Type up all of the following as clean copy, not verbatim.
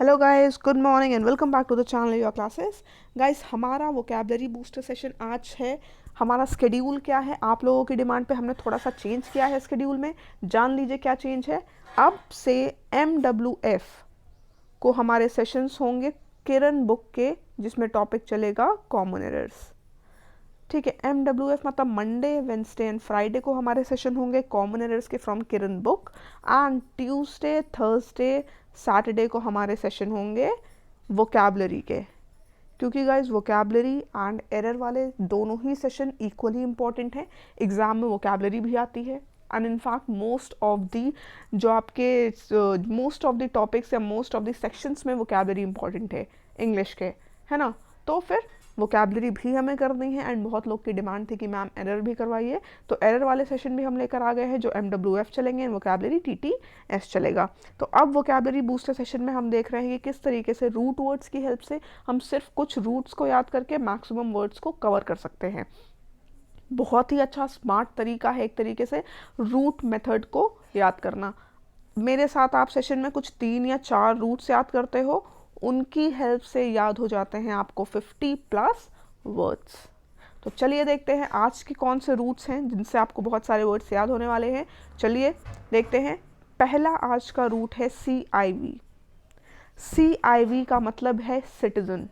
Hello guys, good morning and welcome back to the channel your classes. Guys, हमारा vocabulary booster session आज है। हमारा schedule क्या है, आप लोगों की डिमांड पे हमने थोड़ा सा चेंज किया है स्केड्यूल में। जान लीजिए क्या चेंज है। अब से MWF को हमारे सेशंस होंगे किरण बुक के, जिसमें टॉपिक चलेगा कॉमन एरर्स। ठीक है, MWF मतलब मंडे, वेंसडे एंड फ्राइडे को हमारे सेशन होंगे कॉमन एरर्स के from Kiran book, and Tuesday, Thursday, Saturday को हमारे सेशन होंगे वोकैबलरी के। क्योंकि गाइज वोकैबलरी एंड एरर वाले दोनों ही सेशन इक्वली इंपॉर्टेंट हैं। एग्जाम में वोकैबलरी भी आती है and in fact most of the जो आपके मोस्ट ऑफ द टॉपिक्स या मोस्ट ऑफ द सेक्शंस में वोकैबलरी इंपॉर्टेंट है इंग्लिश के, है ना। तो फिर वोकैबलरी भी हमें करनी है एंड बहुत लोग की डिमांड थी कि मैम एरर भी करवाइए, तो एरर वाले सेशन भी हम लेकर आ गए हैं जो MWF चलेंगे एंड वोकैबलरी TTS चलेगा। तो अब वोकैबलरी बूस्टर सेशन में हम देख रहे हैं कि किस तरीके से रूट वर्ड्स की हेल्प से हम सिर्फ कुछ रूट्स को याद करके मैक्सिमम वर्ड्स को कवर कर सकते हैं। बहुत ही अच्छा स्मार्ट तरीका है एक तरीके से रूट मेथड को याद करना। मेरे साथ आप सेशन में कुछ 3 या 4 रूट्स याद करते हो, उनकी हेल्प से याद हो जाते हैं आपको 50+ वर्ड्स। तो चलिए देखते हैं आज के कौन से रूट्स हैं जिनसे आपको बहुत सारे वर्ड्स याद होने वाले हैं। चलिए देखते हैं। पहला आज का रूट है CIV। CIV का मतलब है सिटीजन।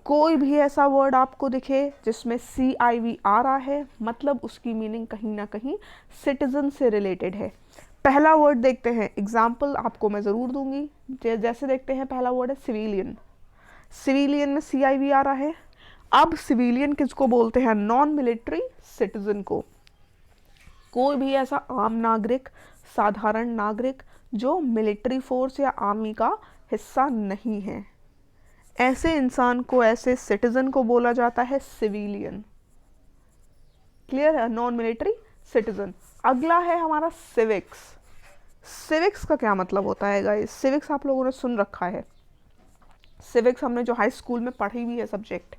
कोई भी ऐसा वर्ड आपको दिखे जिसमें CIV आ रहा है, मतलब उसकी मीनिंग कहीं ना कहीं सिटीजन से रिलेटेड है। पहला वर्ड देखते हैं, एग्जाम्पल आपको मैं ज़रूर दूंगी। जैसे देखते हैं, पहला वर्ड है सिविलियन। सिविलियन में CIV आ रहा है। अब सिविलियन किसको बोलते हैं? नॉन मिलिट्री सिटीजन को। कोई भी ऐसा आम नागरिक, साधारण नागरिक जो मिलिट्री फोर्स या आर्मी का हिस्सा नहीं है, ऐसे इंसान को, ऐसे सिटीजन को बोला जाता है सिविलियन। क्लियर है? Non military citizen. अगला है हमारा सिविक्स। सिविक्स का क्या मतलब होता है गाइस? सिविक्स आप लोगों ने सुन रखा है। सिविक्स हमने जो हाई स्कूल में पढ़ी हुई है सब्जेक्ट।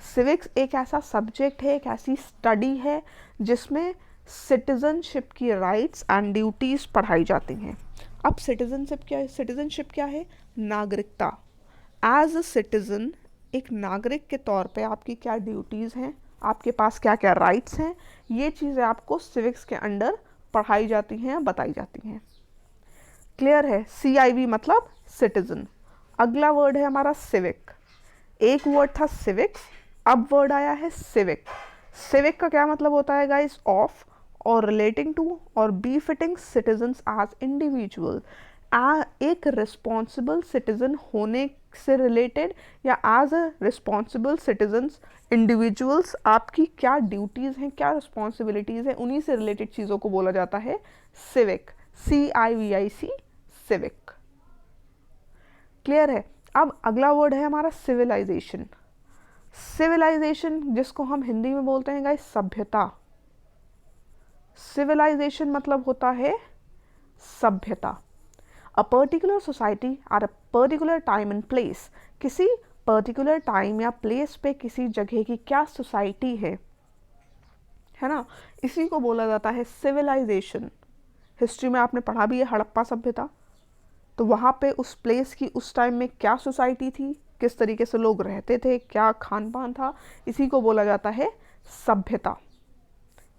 सिविक्स एक ऐसा सब्जेक्ट है, एक ऐसी स्टडी है जिसमें सिटीजनशिप की राइट्स एंड ड्यूटीज पढ़ाई जाती हैं। अब सिटीजनशिप क्या है? नागरिकता। एज अ सिटीजन, एक नागरिक के तौर पे आपकी क्या ड्यूटीज़ हैं, आपके पास क्या क्या राइट्स हैं, ये चीज़ें आपको सिविक्स के अंडर पढ़ाई जाती हैं, बताई जाती हैं। क्लियर है? CIV मतलब सिटीजन। अगला वर्ड है हमारा सिविक। एक वर्ड था सिविक्स, अब वर्ड आया है सिविक। सिविक का क्या मतलब होता है guys? Of or relating to or befitting citizens as individual. एक रिस्पॉन्सिबल सिटीजन होने से रिलेटेड या as a responsible citizens individuals आपकी क्या ड्यूटीज़ हैं, क्या रिस्पॉन्सिबिलिटीज़ हैं, उन्हीं से रिलेटेड चीज़ों को बोला जाता है सिविक। CIVIC, civic. क्लियर है? अब अगला वर्ड है हमारा सिविलाइजेशन। सिविलाइजेशन जिसको हम हिंदी में बोलते हैं गाइस सभ्यता। सिविलाइजेशन मतलब होता है सभ्यता। A particular society at a particular time and place. किसी पर्टिकुलर टाइम या प्लेस पे किसी जगह की क्या सोसाइटी है ना, इसी को बोला जाता है सिविलाइजेशन। हिस्ट्री में आपने पढ़ा भी है हड़प्पा सभ्यता, तो वहाँ पे उस प्लेस की उस टाइम में क्या सोसाइटी थी, किस तरीके से लोग रहते थे, क्या खान पान था, इसी को बोला जाता है सभ्यता।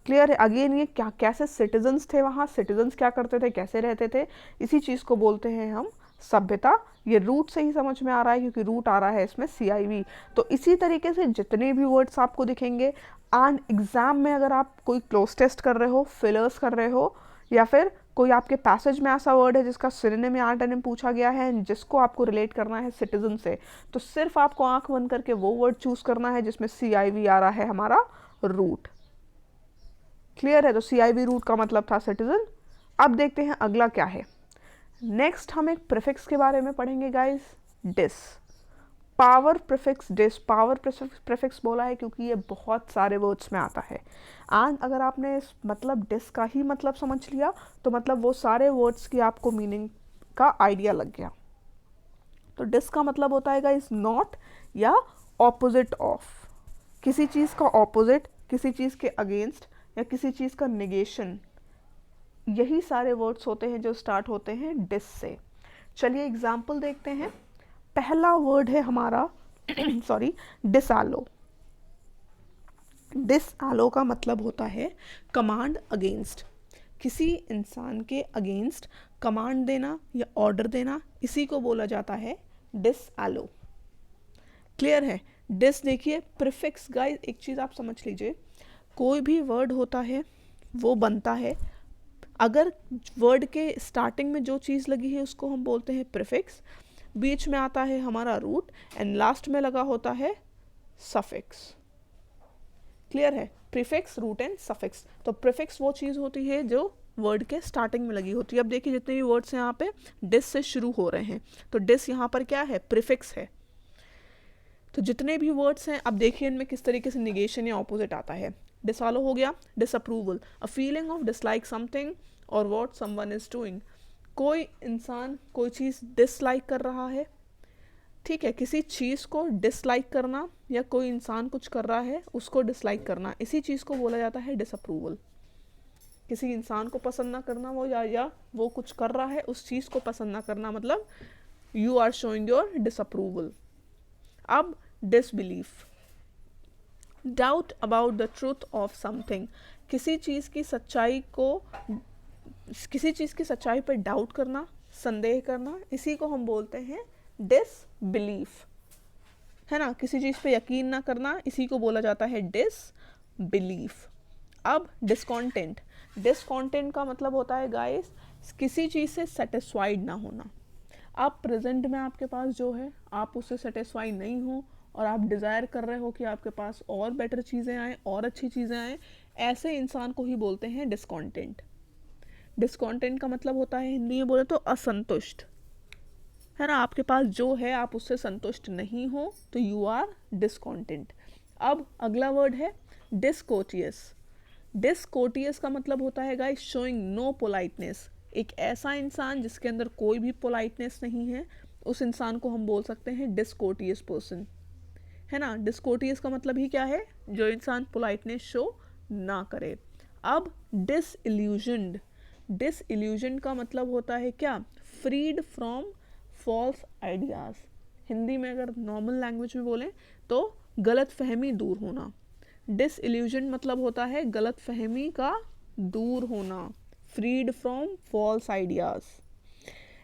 क्लियर है? अगेन ये क्या कैसे सिटीजन्स थे वहाँ, सिटीजन्स क्या करते थे, कैसे रहते थे, इसी चीज़ को बोलते हैं हम सभ्यता। ये रूट से ही समझ में आ रहा है क्योंकि रूट आ रहा है इसमें CIV। तो इसी तरीके से जितने भी वर्ड्स आपको दिखेंगे एंड एग्जाम में अगर आप कोई क्लोज टेस्ट कर रहे हो, फिलर्स कर रहे हो, या फिर कोई आपके पैसेज में ऐसा वर्ड है जिसका सिनोनिम या एंटोनिम पूछा गया है जिसको आपको रिलेट करना है सिटीजन से, तो सिर्फ आपको आंख बंद करके वो वर्ड चूज करना है जिसमें CIV आ रहा है हमारा रूट। क्लियर है? तो CIV रूट का मतलब था सिटीजन। अब देखते हैं अगला क्या है। नेक्स्ट हम एक प्रीफिक्स के बारे में पढ़ेंगे guys, dis. Power prefix dis. Power prefix बोला है क्योंकि ये बहुत सारे वर्ड्स में आता है। एंड अगर आपने इस मतलब डिस का ही मतलब समझ लिया तो मतलब वो सारे वर्ड्स की आपको मीनिंग का आइडिया लग गया। तो डिस का मतलब होता है गाइस नॉट या ऑपोजिट ऑफ। किसी चीज़ का ऑपोजिट, किसी चीज़ के अगेंस्ट या किसी चीज़ का निगेशन, यही सारे वर्ड्स होते हैं जो स्टार्ट होते हैं डिस से। चलिए एग्जाम्पल देखते हैं। पहला वर्ड है हमारा सॉरी, डिसएलो। डिसएलो का मतलब होता है कमांड अगेंस्ट, किसी इंसान के अगेंस्ट कमांड देना या ऑर्डर देना, इसी को बोला जाता है डिसएलो। क्लियर है? डिस देखिए प्रीफिक्स, गाइस एक चीज़ आप समझ लीजिए, कोई भी वर्ड होता है वो बनता है, अगर वर्ड के स्टार्टिंग में जो चीज़ लगी है उसको हम बोलते हैं प्रीफिक्स, बीच में आता है हमारा रूट एंड लास्ट में लगा होता है सफिक्स। क्लियर है? Prefix, root and suffix. तो प्रीफिक्स वो चीज़ होती है जो वर्ड के स्टार्टिंग में लगी होती है। अब देखिए जितने भी वर्ड्स यहाँ पे डिस से शुरू हो रहे हैं, तो डिस यहाँ पर क्या है? प्रीफिक्स है। तो जितने भी वर्ड्स हैं, अब देखिए इनमें किस तरीके से निगेशन या ऑपोजिट आता है। डिसऑलो हो गया disapproval, a feeling of dislike something और व्हाट समवन इज डूइंग। कोई इंसान कोई चीज़ डिसलाइक कर रहा है, ठीक है, किसी चीज़ को डिसलाइक करना या कोई इंसान कुछ कर रहा है उसको डिसलाइक करना, इसी चीज़ को बोला जाता है डिसअप्रूवल। किसी इंसान को पसंद ना करना वो या वो कुछ कर रहा है उस चीज़ को पसंद ना करना, मतलब you are showing your disapproval. अब disbelief, doubt about the truth of something, किसी चीज़ की सच्चाई पर डाउट करना, संदेह करना, इसी को हम बोलते हैं डिसबिलीफ, है ना। किसी चीज़ पे यकीन ना करना, इसी को बोला जाता है डिसबिलीफ। अब डिस्कॉन्टेंट, डिस्कॉन्टेंट का मतलब होता है गाइस किसी चीज़ से सेटिस्फाइड ना होना। आप प्रेजेंट में आपके पास जो है आप उससे सेटिस्फाई नहीं हो और आप डिज़ायर कर रहे हो कि आपके पास और बेटर चीज़ें आएँ और अच्छी चीज़ें आएँ, ऐसे इंसान को ही बोलते हैं डिस्कॉन्टेंट। डिस्कॉन्टेंट का मतलब होता है हिंदी में बोले तो असंतुष्ट, है ना। आपके पास जो है आप उससे संतुष्ट नहीं हो तो यू आर डिस्कॉन्टेंट। अब अगला वर्ड है डिसकोर्टियस। डिसकोर्टियस का मतलब होता है गाइस शोइंग नो पोलाइटनेस, एक ऐसा इंसान जिसके अंदर कोई भी पोलाइटनेस नहीं है, उस इंसान को हम बोल सकते हैं डिसकोर्टियस पर्सन, है ना। डिसकोर्टियस का मतलब ही क्या है? जो इंसान पोलाइटनेस शो ना करे। अब डिसइल्यूजन्ड, डिसइल्यूजन का मतलब होता है क्या? Freed from false ideas. Hindi में अगर नॉर्मल लैंग्वेज में बोलें तो गलत फहमी दूर होना। डिसइल्यूजन मतलब होता है गलत फहमी का दूर होना, फ्रीड फ्रॉम फॉल्स आइडियाज़।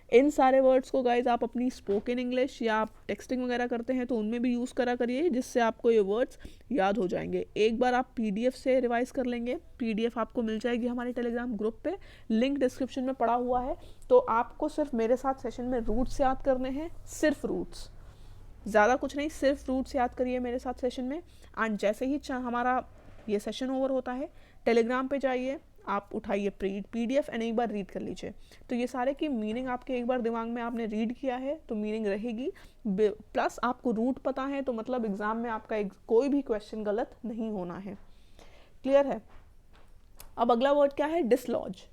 इन सारे वर्ड्स को गाइज आप अपनी स्पोकन इंग्लिश या आप टेक्सटिंग वगैरह करते हैं तो उनमें भी यूज़ करा करिए, जिससे आपको ये वर्ड्स याद हो जाएंगे। एक बार आप पीडीएफ से रिवाइज कर लेंगे, पीडीएफ आपको मिल जाएगी हमारे टेलीग्राम ग्रुप पे, लिंक डिस्क्रिप्शन में पड़ा हुआ है। तो आपको सिर्फ मेरे साथ सेशन में रूट्स याद करने हैं, सिर्फ रूट्स, ज़्यादा कुछ नहीं, सिर्फ रूट्स याद करिए मेरे साथ सेशन में। एंड जैसे ही हमारा ये सेशन ओवर होता है टेलीग्राम पे जाइए, आप उठाइए पीडीएफ एंड एक बार रीड कर लीजिए। तो ये सारे की मीनिंग आपके एक बार दिमाग में आपने रीड किया है तो मीनिंग रहेगी, प्लस आपको रूट पता है, तो मतलब एग्जाम में आपका कोई भी क्वेश्चन गलत नहीं होना है। क्लियर है? अब अगला वर्ड क्या है? डिसलॉज।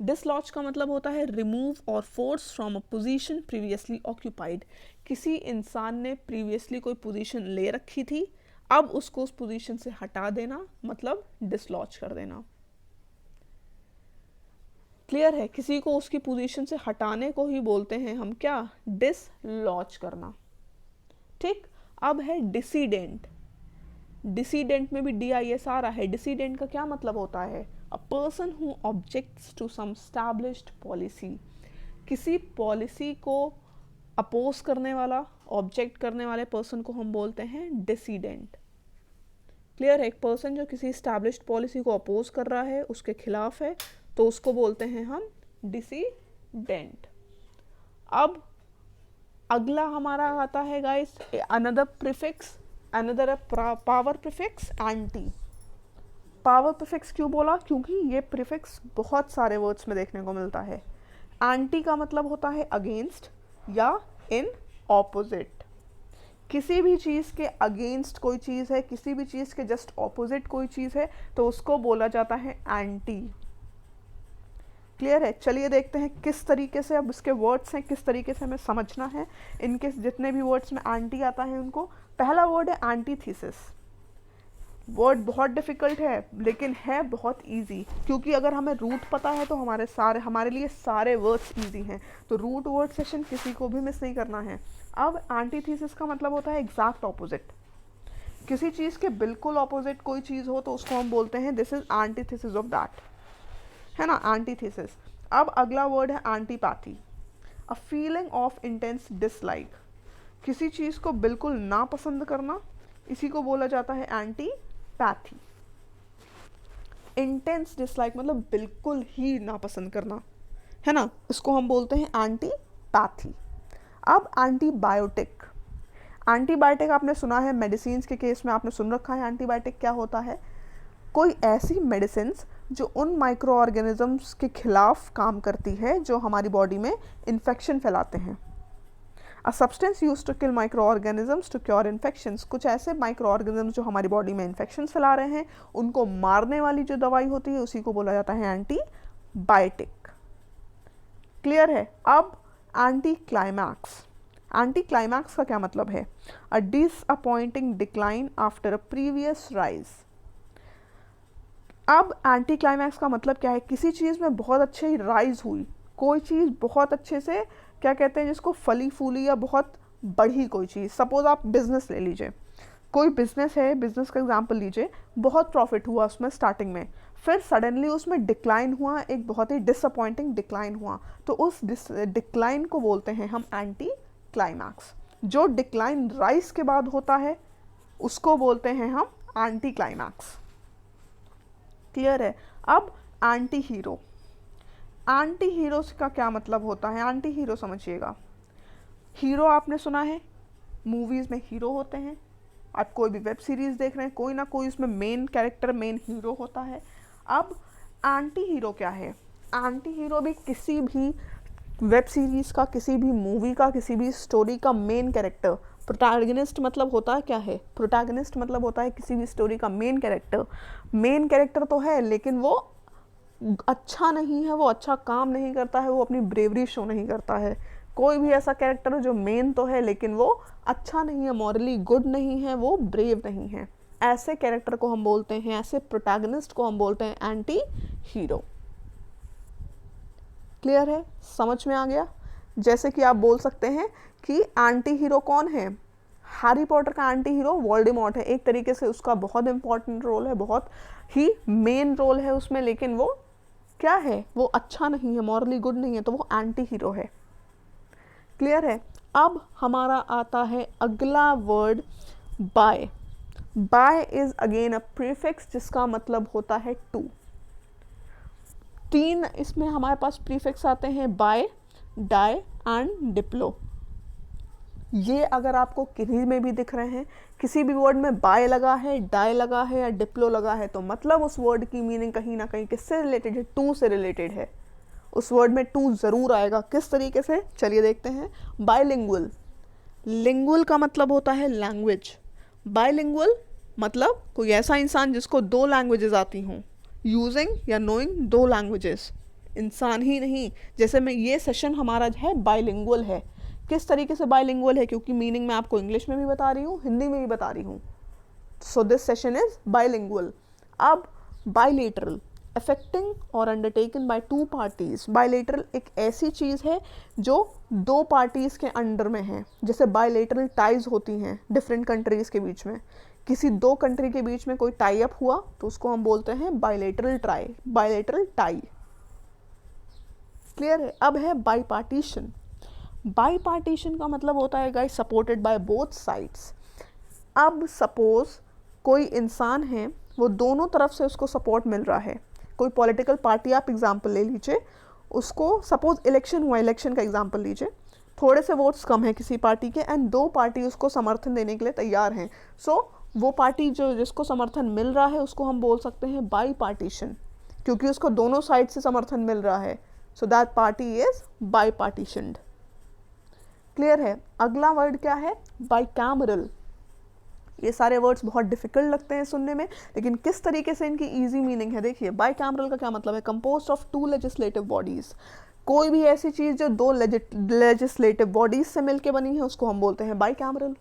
डिसलॉज का मतलब होता है रिमूव और force from a position previously occupied. किसी इंसान ने प्रीवियसली कोई पोजीशन ले रखी थी, अब उसको उस पोजीशन से हटा देना, मतलब डिसलॉज कर देना। क्लियर है? किसी को उसकी पोजीशन से हटाने को ही बोलते हैं हम क्या? डिसलॉज करना। ठीक। अब है डिसीडेंट। डिसीडेंट में भी DIS आ रहा है। डिसीडेंट का क्या मतलब होता है? A person who objects to some established policy. किसी पॉलिसी को अपोज करने वाला, ऑब्जेक्ट करने वाले पर्सन को हम बोलते हैं डिसीडेंट। क्लियर है? एक पर्सन जो किसी एस्टैब्लिश्ड पॉलिसी को अपोज कर रहा है, उसके खिलाफ है, तो उसको बोलते हैं हम डिसीडेंट। अब अगला हमारा आता है guys another prefix, another power prefix anti. Power prefix क्यों बोला? क्योंकि ये प्रीफिक्स बहुत सारे वर्ड्स में देखने को मिलता है। एंटी का मतलब होता है अगेंस्ट या इन ऑपोजिट। किसी भी चीज़ के अगेंस्ट कोई चीज़ है, किसी भी चीज़ के जस्ट ऑपोजिट कोई चीज़ है, तो उसको बोला जाता है एंटी। क्लियर है? चलिए देखते हैं किस तरीके से, अब इसके वर्ड्स हैं किस तरीके से हमें समझना है। इनके जितने भी वर्ड्स में एंटी आता है उनको, पहला वर्ड है एंटीथीसिस। वर्ड बहुत डिफ़िकल्ट है लेकिन है बहुत इजी, क्योंकि अगर हमें रूट पता है तो हमारे लिए सारे वर्ड्स इजी हैं। तो रूट वर्ड सेशन किसी को भी मिस नहीं करना है। अब एंटीथीसिस का मतलब होता है एग्जैक्ट ऑपोजिट। किसी चीज़ के बिल्कुल ऑपोजिट कोई चीज़ हो तो उसको हम बोलते हैं this is antithesis of that, है ना, एंटीथीसिस। अब अगला वर्ड है antipathy, a feeling of intense dislike. किसी चीज़ को बिल्कुल ना पसंद करना, इसी को बोला जाता है एंटीपैथी। इंटेंस डिसलाइक मतलब बिल्कुल ही नापसंद करना, है ना, इसको हम बोलते हैं एंटीपैथी। अब एंटीबायोटिक, एंटीबायोटिक आपने सुना है, मेडिसिन के केस में आपने सुन रखा है एंटीबायोटिक क्या होता है। कोई ऐसी मेडिसिन जो उन माइक्रो ऑर्गेनिजम्स के खिलाफ काम करती है जो हमारी बॉडी में इन्फेक्शन फैलाते हैं। A substance used to kill microorganisms to cure infections. कुछ ऐसे माइक्रो ऑर्गेनिजम्स जो हमारी बॉडी में इन्फेक्शन फैला रहे हैं उनको मारने वाली जो दवाई होती है उसी को बोला जाता है एंटीबायोटिक। क्लियर है। अब एंटी क्लाइमैक्स, एंटी क्लाइमैक्स का क्या मतलब है, a disappointing decline after a previous rise. अब एंटी क्लाइमैक्स का मतलब क्या है, किसी चीज़ में बहुत अच्छी राइज हुई, कोई चीज़ बहुत अच्छे से क्या कहते हैं जिसको फली फूली या बहुत बढ़ी कोई चीज़। सपोज आप बिजनेस ले लीजिए, कोई बिजनेस है, बिजनेस का एग्जांपल लीजिए, बहुत प्रॉफिट हुआ उसमें स्टार्टिंग में, फिर सडनली उसमें डिक्लाइन हुआ, एक बहुत ही डिसअपॉइंटिंग डिक्लाइन हुआ, तो उस डिक्लाइन को बोलते हैं हम एंटी क्लाइमैक्स। जो डिक्लाइन राइज के बाद होता है उसको बोलते हैं हम एंटी क्लाइमैक्स। क्लियर है। अब एंटी हीरो, एंटी हीरो का क्या मतलब होता है, एंटी हीरो समझिएगा। हीरो आपने सुना है, मूवीज़ में हीरो होते हैं, आप कोई भी वेब सीरीज़ देख रहे हैं कोई ना कोई उसमें मेन कैरेक्टर मेन हीरो होता है। अब एंटी हीरो क्या है, एंटी हीरो भी किसी भी वेब सीरीज़ का, किसी भी मूवी का, किसी भी स्टोरी का मेन कैरेक्टर। प्रोटैगनिस्ट मतलब होता है क्या है, प्रोटैगनिस्ट मतलब होता है किसी भी स्टोरी का मेन कैरेक्टर। मेन कैरेक्टर तो है लेकिन वो अच्छा नहीं है, वो अच्छा काम नहीं करता है, वो अपनी ब्रेवरी शो नहीं करता है। कोई भी ऐसा कैरेक्टर हो जो मेन तो है लेकिन वो अच्छा नहीं है, मॉरली गुड नहीं है, वो ब्रेव नहीं है, ऐसे कैरेक्टर को हम बोलते हैं, ऐसे प्रोटैगनिस्ट को हम बोलते हैं एंटी हीरो। क्लियर है, समझ में आ गया। जैसे कि आप बोल सकते हैं कि एंटी हीरो कौन है, हैरी पॉटर का एंटी हीरो वोल्डेमॉर्ट है। एक तरीके से उसका बहुत इंपॉर्टेंट रोल है, बहुत ही मेन रोल है उसमें, लेकिन वो क्या है, वो अच्छा नहीं है, मॉरली गुड नहीं है, तो वो एंटी हीरो है। क्लियर है। अब हमारा आता है अगला word by. By is again a prefix जिसका मतलब होता है टू। तीन इसमें हमारे पास प्रीफिक्स आते हैं, बाय, डाई एंड डिप्लो। ये अगर आपको किन्हीं में भी दिख रहे हैं, किसी भी वर्ड में बाय लगा है, डाई लगा है या डिप्लो लगा है, तो मतलब उस वर्ड की मीनिंग कहीं ना कहीं किससे रिलेटेड है, टू से रिलेटेड है। उस वर्ड में टू ज़रूर आएगा। किस तरीके से, चलिए देखते हैं। बायलिंगुअल, लिंगुअल का मतलब होता है लैंग्वेज। बायलिंगुअल मतलब कोई ऐसा इंसान जिसको दो लैंग्वेजेस आती हों, यूजिंग या नोइंग दो लैंग्वेजेस। इंसान ही नहीं, जैसे मैं ये सेशन हमारा है बायलिंगुअल है। किस तरीके से बायलिंगुअल है, क्योंकि मीनिंग मैं आपको इंग्लिश में भी बता रही हूँ, हिंदी में भी बता रही हूँ। So this session is bilingual. अब बायलेटरल, अफेक्टिंग और undertaken by two parties. Bilateral एक ऐसी चीज़ है जो दो पार्टीज़ के अंडर में है। जैसे बायलेटरल टाइज होती हैं डिफरेंट कंट्रीज़ के बीच में, किसी दो कंट्री के बीच में कोई टाई अप हुआ तो उसको हम बोलते हैं बायलेटरल टाई। क्लियर है। अब है बाईपार्टीशन। बाईपार्टीशन का मतलब होता है guys supported by both sides. अब सपोज कोई इंसान है, वो दोनों तरफ से उसको सपोर्ट मिल रहा है। कोई पॉलिटिकल पार्टी, आप एग्जांपल ले लीजिए, उसको सपोज इलेक्शन हुआ, इलेक्शन का एग्जांपल लीजिए, थोड़े से वोट्स कम हैं किसी पार्टी के एंड दो पार्टी उसको समर्थन देने के लिए तैयार हैं। सो वो पार्टी जो जिसको समर्थन मिल रहा है उसको हम बोल सकते हैं बाई पार्टीशन, क्योंकि उसको दोनों साइड से समर्थन मिल रहा है। So that party is bipartisan. Clear है। अगला वर्ड क्या है, बाइकैमरल। ये सारे वर्ड्स बहुत डिफिकल्ट लगते हैं सुनने में, लेकिन किस तरीके से इनकी इजी मीनिंग है देखिए। बाइकैमरल का क्या मतलब है, composed of two legislative bodies. कोई भी ऐसी चीज़ जो दो लेजिस्लेटिव बॉडीज से मिलकर बनी है उसको हम बोलते हैं बाइकैमरल।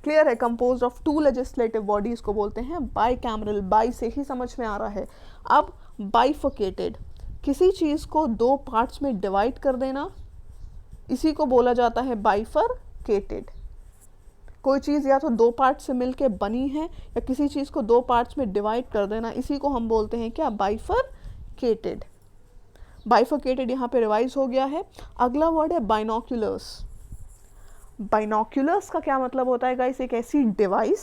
क्लियर है, कंपोज ऑफ 2 लेजिस्लेटिव बॉडीज को बोलते हैं बाई कैमरल, बाई से ही समझ में आ रहा है। अब बाइफोकेटेड, किसी चीज़ को 2 पार्ट्स में डिवाइड कर देना, इसी को बोला जाता है बाइफरकेटेड। कोई चीज़ या तो 2 पार्ट से मिलके बनी है या किसी चीज़ को 2 पार्ट्स में डिवाइड कर देना, इसी को हम बोलते हैं क्या, बाइफरकेटेड। बाइफरकेटेड यहाँ पे रिवाइज हो गया है। अगला वर्ड है बाइनोक्यूलर्स। बाइनोक्यूलर्स का क्या मतलब होता है गाइस, एक ऐसी डिवाइस,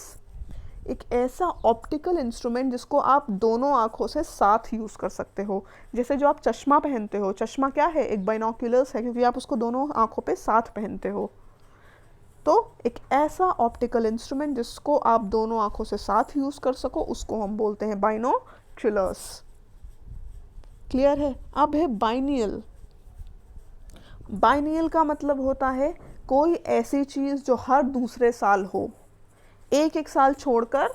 एक ऐसा ऑप्टिकल इंस्ट्रूमेंट जिसको आप दोनों आंखों से साथ यूज़ कर सकते हो। जैसे जो आप चश्मा पहनते हो, चश्मा क्या है, एक बाइनोक्यूलर्स है, क्योंकि आप उसको दोनों आंखों पे साथ पहनते हो। तो एक ऐसा ऑप्टिकल इंस्ट्रूमेंट जिसको आप दोनों आंखों से साथ यूज़ कर सको, उसको हम बोलते हैं बाइनोक्यूलर्स। क्लियर है। अब है बाइनियल। बाइनियल का मतलब होता है कोई ऐसी चीज़ जो हर दूसरे साल हो, एक एक साल छोड़कर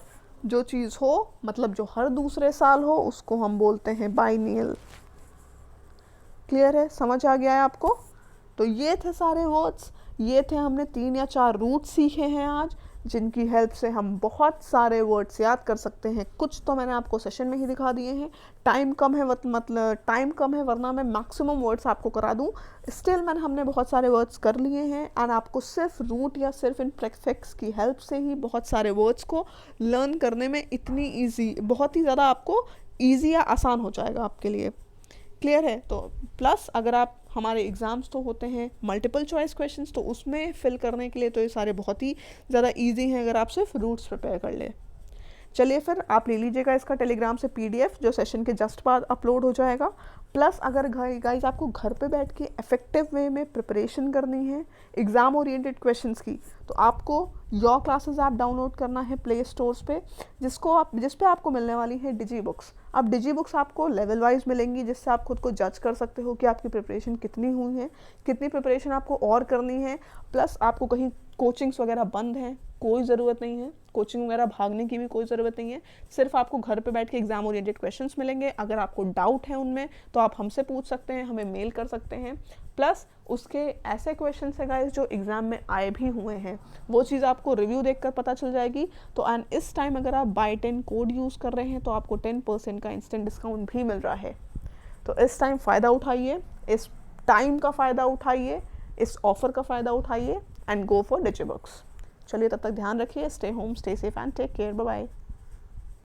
जो चीज़ हो, मतलब जो हर दूसरे साल हो, उसको हम बोलते हैं बाइनियल। क्लियर है, समझ आ गया है आपको। तो ये थे सारे वर्ड्स, ये थे हमने 3 या 4 रूट सीखे हैं आज, जिनकी हेल्प से हम बहुत सारे वर्ड्स याद कर सकते हैं। कुछ तो मैंने आपको सेशन में ही दिखा दिए हैं। टाइम कम है, मतलब टाइम कम है, वरना मैं मैक्सिमम वर्ड्स आपको करा दूं। स्टिल हमने बहुत सारे वर्ड्स कर लिए हैं, एंड आपको सिर्फ रूट या सिर्फ इन प्रीफिक्स की हेल्प से ही बहुत सारे वर्ड्स को लर्न करने में इतनी ईजी, बहुत ही ज़्यादा आपको ईजी या आसान हो जाएगा आपके लिए। क्लियर है। तो प्लस अगर आप, हमारे एग्ज़ाम्स तो होते हैं मल्टीपल चॉइस क्वेश्चंस, तो उसमें फिल करने के लिए तो ये सारे बहुत ही ज़्यादा इजी हैं अगर आप सिर्फ रूट्स प्रिपेयर कर ले। चलिए फिर आप ले लीजिएगा इसका टेलीग्राम से PDF, जो सेशन के जस्ट बाद अपलोड हो जाएगा। प्लस अगर गाइस आपको घर पे बैठ के इफेक्टिव वे में प्रिपरेशन करनी है एग्ज़ाम ओरिएंटेड क्वेश्चंस की, तो आपको योर क्लासेस ऐप डाउनलोड करना है प्ले स्टोर्स पे, जिस पे आपको मिलने वाली है डिजी बुक्स। अब डिजी बुक्स आपको लेवल वाइज मिलेंगी, जिससे आप खुद को जज कर सकते हो कि आपकी प्रिपरेशन कितनी हुई है, कितनी प्रिपरेशन आपको और करनी है। प्लस आपको कहीं कोचिंग्स वगैरह बंद हैं, कोई ज़रूरत नहीं है, कोचिंग वगैरह भागने की भी कोई ज़रूरत नहीं है। सिर्फ आपको घर पे बैठ के एग्जाम ओरिएंटेड क्वेश्चंस मिलेंगे। अगर आपको डाउट है उनमें तो आप हमसे पूछ सकते हैं, हमें मेल कर सकते हैं। प्लस उसके ऐसे क्वेश्चन है गाइस जो एग्ज़ाम में आए भी हुए हैं, वो चीज़ आपको रिव्यू देखकर पता चल जाएगी। तो एंड इस टाइम अगर आप बाय 10 कोड यूज़ कर रहे हैं तो आपको 10% का इंस्टेंट डिस्काउंट भी मिल रहा है। तो इस टाइम फ़ायदा उठाइए, इस टाइम का फ़ायदा उठाइए, इस ऑफ़र का फ़ायदा उठाइए and go for digi books. चलिए तब तक ध्यान रखिए, stay home, stay safe and take care, bye bye.